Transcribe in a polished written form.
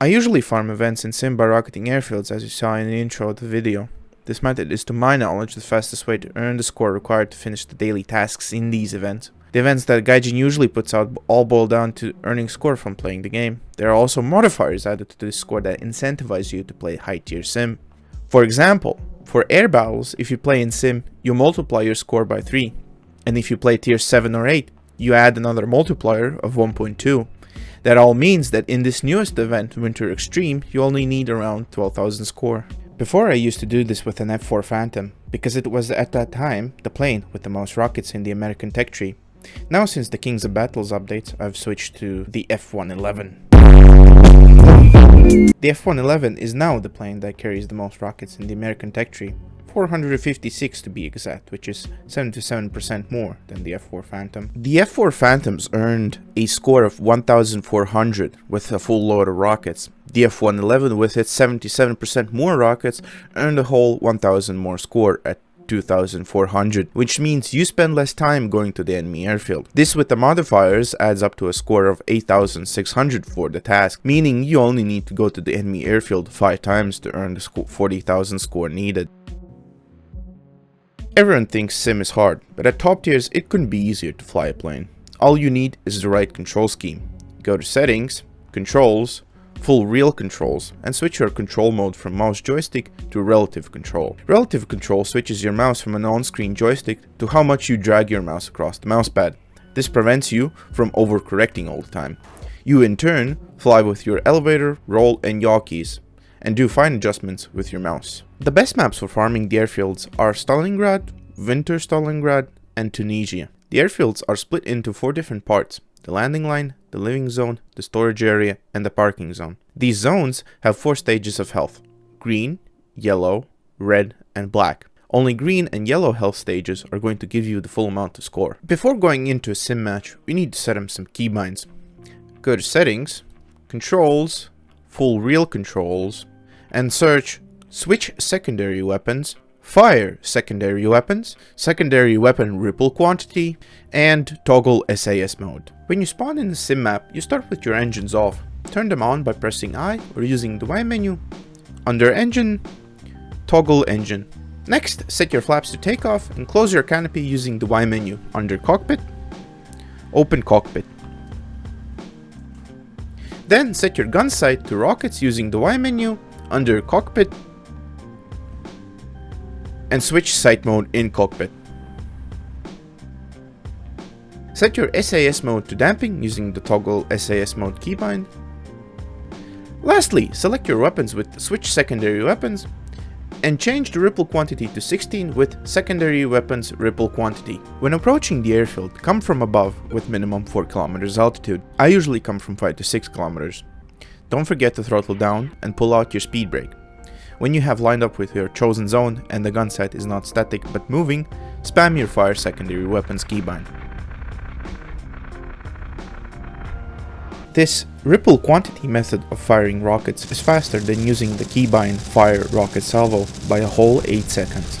I usually farm events in Sim by rocketing airfields, as you saw in the intro of the video. This method is to my knowledge the fastest way to earn the score required to finish the daily tasks in these events. The events that Gaijin usually puts out all boil down to earning score from playing the game. There are also modifiers added to this score that incentivize you to play high tier Sim. For example, for air battles, if you play in Sim, you multiply your score by 3. And if you play tier 7 or 8, you add another multiplier of 1.2. That all means that in this newest event, Winter Extreme, you only need around 12,000 score. Before I used to do this with an F4 Phantom, because it was at that time the plane with the most rockets in the American tech tree. Now since the Kings of Battles updates, I've switched to the F111. The F111 is now the plane that carries the most rockets in the American tech tree. 456 to be exact, which is 77% more than the F4 Phantom. The F4 Phantoms earned a score of 1,400 with a full load of rockets. The F111 with its 77% more rockets earned a whole 1,000 more score at 2,400, which means you spend less time going to the enemy airfield. This with the modifiers adds up to a score of 8,600 for the task, meaning you only need to go to the enemy airfield 5 times to earn the 40,000 score needed. Everyone thinks Sim is hard, but at top tiers it couldn't be easier to fly a plane. All you need is the right control scheme. Go to Settings, Controls, Full Real Controls, and switch your control mode from mouse joystick to Relative Control. Relative Control switches your mouse from an on-screen joystick to how much you drag your mouse across the mousepad. This prevents you from overcorrecting all the time. You in turn fly with your elevator, roll, and yaw keys, and do fine adjustments with your mouse. The best maps for farming the airfields are Stalingrad, Winter Stalingrad, and Tunisia. The airfields are split into 4 different parts: the landing line, the living zone, the storage area, and the parking zone. These zones have 4 stages of health: green, yellow, red, and black. Only green and yellow health stages are going to give you the full amount to score. Before going into a sim match, we need to set up some keybinds. Go to Settings, Controls, Full Real Controls, and search Switch Secondary Weapons, Fire Secondary Weapons, Secondary Weapon Ripple Quantity, and Toggle SAS Mode. When you spawn in the sim map, you start with your engines off. Turn them on by pressing I or using the Y menu. Under Engine, Toggle Engine. Next, set your flaps to takeoff and close your canopy using the Y menu. Under Cockpit, open Cockpit. Then set your gun sight to rockets using the Y menu. Under Cockpit, and switch sight mode in Cockpit. Set your SAS mode to damping using the Toggle SAS Mode keybind. Lastly, select your weapons with Switch Secondary Weapons and change the ripple quantity to 16 with Secondary Weapons Ripple Quantity. When approaching the airfield, come from above with minimum 4 km altitude. I usually come from 5 to 6 km. Don't forget to throttle down and pull out your speed brake. When you have lined up with your chosen zone and the gun sight is not static but moving, spam your Fire Secondary Weapons keybind. This ripple quantity method of firing rockets is faster than using the keybind Fire Rocket Salvo by a whole 8 seconds.